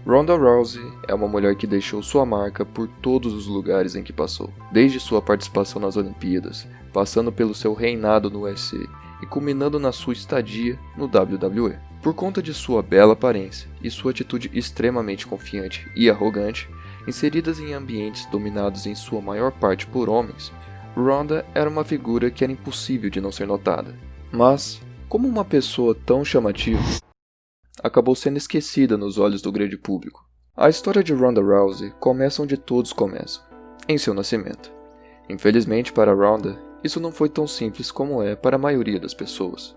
Ronda Rousey é uma mulher que deixou sua marca por todos os lugares em que passou, desde sua participação nas Olimpíadas, passando pelo seu reinado no UFC e culminando na sua estadia no WWE. Por conta de sua bela aparência e sua atitude extremamente confiante e arrogante, inseridas em ambientes dominados em sua maior parte por homens, Ronda era uma figura que era impossível de não ser notada. Mas, como uma pessoa tão chamativa, acabou sendo esquecida nos olhos do grande público. A história de Ronda Rousey começa onde todos começam, em seu nascimento. Infelizmente para Ronda, isso não foi tão simples como é para a maioria das pessoas.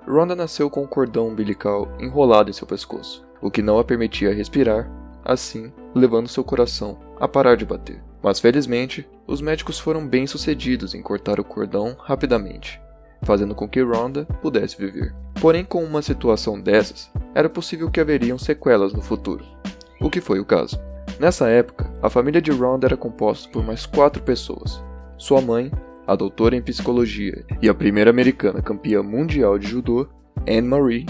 Ronda nasceu com um cordão umbilical enrolado em seu pescoço, o que não a permitia respirar, assim levando seu coração a parar de bater. Mas felizmente, os médicos foram bem sucedidos em cortar o cordão rapidamente, fazendo com que Ronda pudesse viver. Porém, com uma situação dessas, era possível que haveriam sequelas no futuro, o que foi o caso. Nessa época, a família de Ronda era composta por mais 4 pessoas. Sua mãe, a doutora em psicologia e a primeira americana campeã mundial de judô, Anne Marie,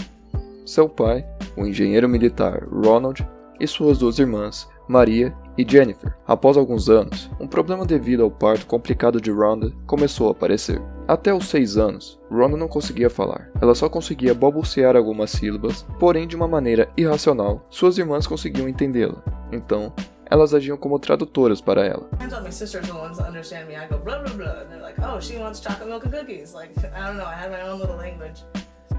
seu pai, o engenheiro militar Ronald, e suas 2 irmãs, Maria e Jennifer. Após alguns anos, um problema devido ao parto complicado de Ronda começou a aparecer. Até os 6 anos, Ronda não conseguia falar. Ela só conseguia balbuciar algumas sílabas, porém de uma maneira irracional, suas irmãs conseguiam entendê-la. Então, elas agiam como tradutoras para ela.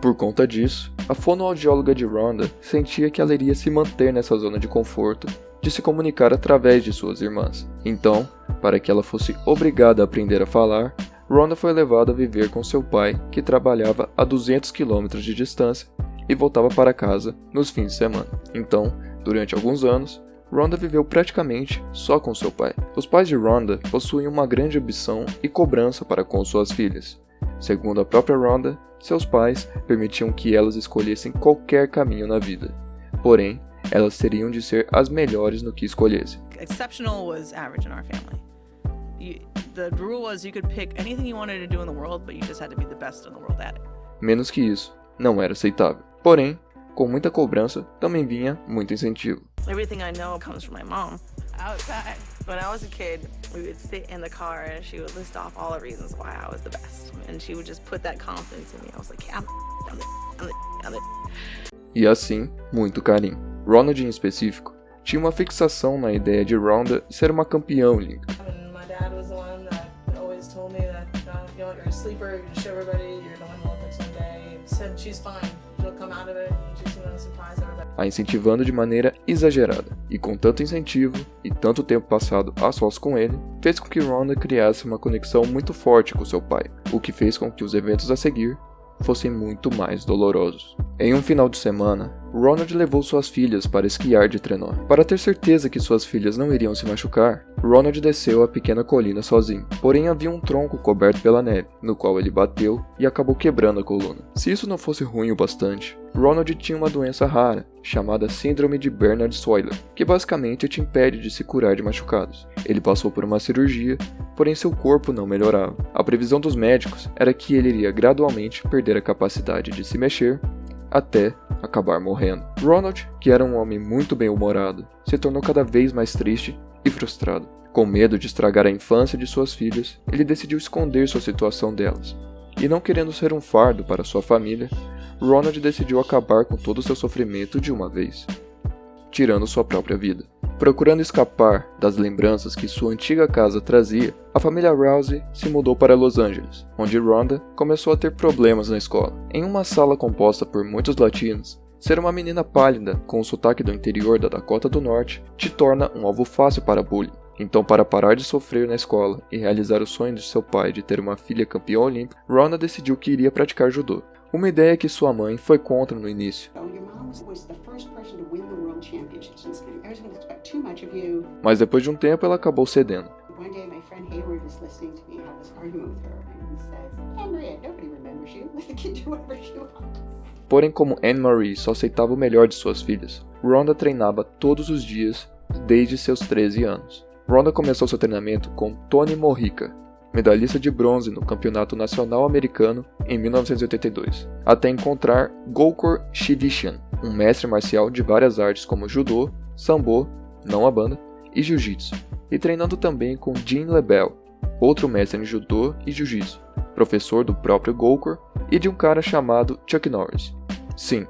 Por conta disso, a fonoaudióloga de Ronda sentia que ela iria se manter nessa zona de conforto de se comunicar através de suas irmãs. Então, para que ela fosse obrigada a aprender a falar, Ronda foi levada a viver com seu pai, que trabalhava a 200 km de distância e voltava para casa nos fins de semana. Então, durante alguns anos, Ronda viveu praticamente só com seu pai. Os pais de Ronda possuíam uma grande ambição e cobrança para com suas filhas. Segundo a própria Ronda, seus pais permitiam que elas escolhessem qualquer caminho na vida. Porém, elas teriam de ser as melhores no que escolhessem. Exceptional was average in our family. The rule was you could pick anything you wanted to do in the world, but you just had to be the best in the world at it. Menos que isso, não era aceitável. Porém, com muita cobrança, também vinha muito incentivo. Everything I know comes from my mom. Outside, when I was a kid, we would sit in the car and she would list off all the reasons why I was the best. And she would just put that confidence in me. I was like, yeah, I'm the. E assim, muito carinho. Ronald, em específico, tinha uma fixação na ideia de Ronda ser uma campeã olímpica. My dad was the one that always told me that you're a sleeper, you show everybody you're going to Olympics one day. Said she's fine, she'll come out of it and she's going to surprise everybody. A incentivando de maneira exagerada, e com tanto incentivo e tanto tempo passado a sós com ele, fez com que Ronda criasse uma conexão muito forte com seu pai, o que fez com que os eventos a seguir fossem muito mais dolorosos. Em um final de semana, Ronald levou suas filhas para esquiar de trenó. Para ter certeza que suas filhas não iriam se machucar, Ronald desceu a pequena colina sozinho. Porém, havia um tronco coberto pela neve, no qual ele bateu e acabou quebrando a coluna. Se isso não fosse ruim o bastante, Ronald tinha uma doença rara, chamada Síndrome de Bernard-Soiler, que basicamente te impede de se curar de machucados. Ele passou por uma cirurgia, porém seu corpo não melhorava. A previsão dos médicos era que ele iria gradualmente perder a capacidade de se mexer, até acabar morrendo. Ronald, que era um homem muito bem-humorado, se tornou cada vez mais triste e frustrado. Com medo de estragar a infância de suas filhas, ele decidiu esconder sua situação delas. E não querendo ser um fardo para sua família, Ronald decidiu acabar com todo o seu sofrimento de uma vez, tirando sua própria vida. Procurando escapar das lembranças que sua antiga casa trazia, a família Rousey se mudou para Los Angeles, onde Ronda começou a ter problemas na escola. Em uma sala composta por muitos latinos, ser uma menina pálida com o sotaque do interior da Dakota do Norte te torna um alvo fácil para bullying. Então, para parar de sofrer na escola e realizar o sonho de seu pai de ter uma filha campeã olímpica, Ronda decidiu que iria praticar judô. Uma ideia que sua mãe foi contra no início. Mas depois de um tempo ela acabou cedendo. Porém, como Anne Marie só aceitava o melhor de suas filhas, Ronda treinava todos os dias desde seus 13 anos. Ronda começou seu treinamento com Tony Mojica, medalhista de bronze no Campeonato Nacional Americano em 1982, até encontrar Gokor Shivishan, um mestre marcial de várias artes como judô, sambo, não a banda, e jiu-jitsu, e treinando também com Gene LeBell, outro mestre em judô e jiu-jitsu, professor do próprio Gokor e de um cara chamado Chuck Norris. Sim,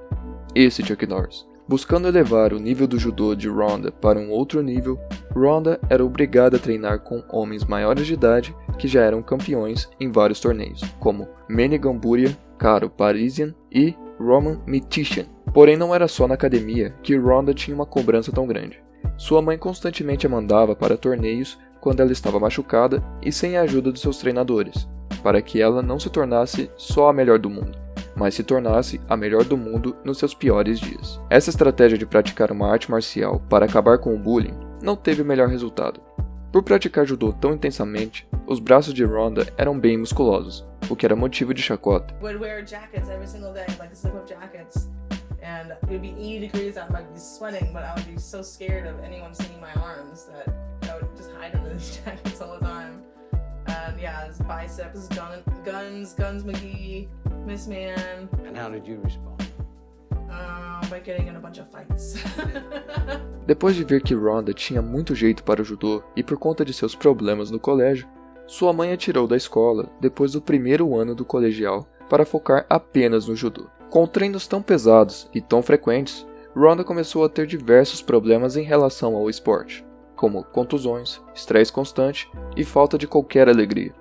esse Chuck Norris. Buscando elevar o nível do judô de Ronda para um outro nível, Ronda era obrigada a treinar com homens maiores de idade que já eram campeões em vários torneios, como Manny Gamburia, Karo Parisyan e Roman Michishian. Porém, não era só na academia que Ronda tinha uma cobrança tão grande. Sua mãe constantemente a mandava para torneios quando ela estava machucada e sem a ajuda dos seus treinadores, para que ela não se tornasse só a melhor do mundo, mas se tornasse a melhor do mundo nos seus piores dias. Essa estratégia de praticar uma arte marcial para acabar com o bullying não teve o melhor resultado. Por praticar judô tão intensamente, os braços de Ronda eram bem musculosos, o que era motivo de chacota. And it would be 80 degrees out, I'd be sweating, but I would be so scared of anyone seeing my arms that I would just hide under these jackets all the time. And yeah, his biceps, Guns McGee, Miss Man. And how did you respond? By getting in a bunch of fights. Depois de ver que Ronda tinha muito jeito para o judô e por conta de seus problemas no colégio, sua mãe a tirou da escola depois do primeiro ano do colegial para focar apenas no judô. Com treinos tão pesados e tão frequentes, Ronda começou a ter diversos problemas em relação ao esporte, como contusões, estresse constante e falta de qualquer alegria.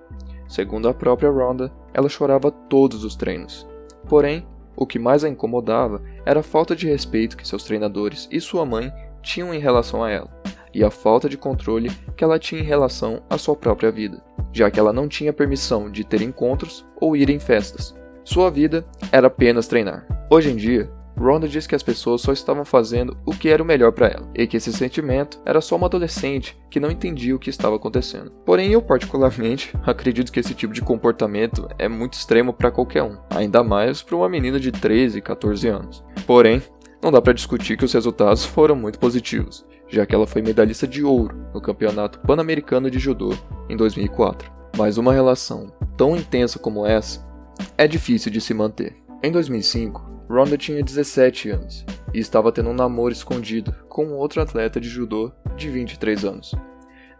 Segundo a própria Ronda, ela chorava todos os treinos. Porém, o que mais a incomodava era a falta de respeito que seus treinadores e sua mãe tinham em relação a ela, e a falta de controle que ela tinha em relação à sua própria vida, já que ela não tinha permissão de ter encontros ou ir em festas. Sua vida era apenas treinar. Hoje em dia, Ronda diz que as pessoas só estavam fazendo o que era o melhor para ela, e que esse sentimento era só uma adolescente que não entendia o que estava acontecendo. Porém, eu particularmente acredito que esse tipo de comportamento é muito extremo para qualquer um, ainda mais para uma menina de 13, 14 anos. Porém, não dá para discutir que os resultados foram muito positivos, já que ela foi medalhista de ouro no Campeonato Pan-Americano de Judô em 2004. Mas uma relação tão intensa como essa é difícil de se manter. Em 2005, Ronda tinha 17 anos e estava tendo um namoro escondido com outro atleta de judô de 23 anos.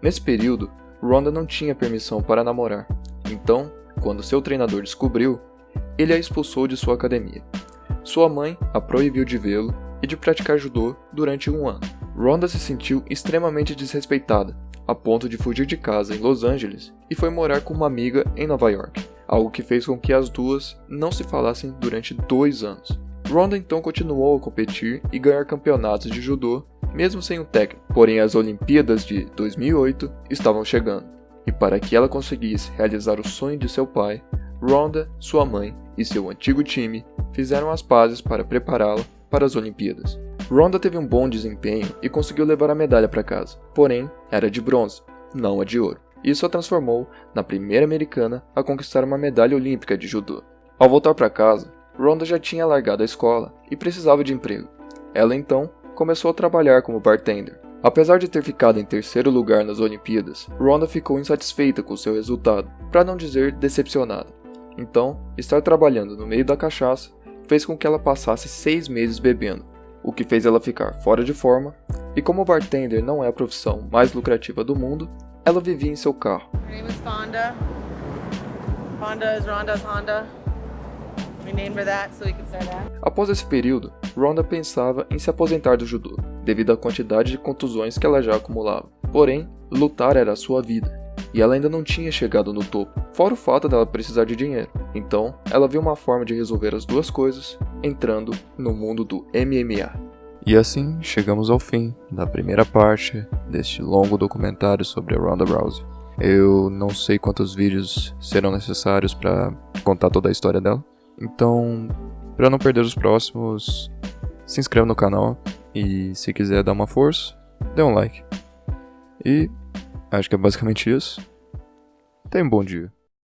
Nesse período, Ronda não tinha permissão para namorar, então, quando seu treinador descobriu, ele a expulsou de sua academia. Sua mãe a proibiu de vê-lo e de praticar judô durante um ano. Ronda se sentiu extremamente desrespeitada, a ponto de fugir de casa em Los Angeles e foi morar com uma amiga em Nova York, algo que fez com que as duas não se falassem durante 2 anos. Ronda então continuou a competir e ganhar campeonatos de judô, mesmo sem um técnico, porém as Olimpíadas de 2008 estavam chegando, e para que ela conseguisse realizar o sonho de seu pai, Ronda, sua mãe e seu antigo time fizeram as pazes para prepará-la para as Olimpíadas. Ronda teve um bom desempenho e conseguiu levar a medalha para casa, porém era de bronze, não a de ouro. Isso a transformou na primeira americana a conquistar uma medalha olímpica de judô. Ao voltar para casa, Ronda já tinha largado a escola e precisava de emprego. Ela então começou a trabalhar como bartender. Apesar de ter ficado em 3º lugar nas Olimpíadas, Ronda ficou insatisfeita com seu resultado, para não dizer decepcionada. Então, estar trabalhando no meio da cachaça fez com que ela passasse 6 meses bebendo, o que fez ela ficar fora de forma, e como bartender não é a profissão mais lucrativa do mundo, ela vivia em seu carro. Her name is Fonda. Fonda is Ronda's Honda. We named her that so we could start that. Após esse período, Ronda pensava em se aposentar do judô, devido à quantidade de contusões que ela já acumulava. Porém, lutar era a sua vida, e ela ainda não tinha chegado no topo, fora o fato dela precisar de dinheiro. Então, ela viu uma forma de resolver as duas coisas, entrando no mundo do MMA. E assim, chegamos ao fim da primeira parte deste longo documentário sobre a Ronda Rousey. Eu não sei quantos vídeos serão necessários para contar toda a história dela, então, para não perder os próximos, se inscreva no canal e se quiser dar uma força, dê um like. E acho que é basicamente isso. Tenha um bom dia.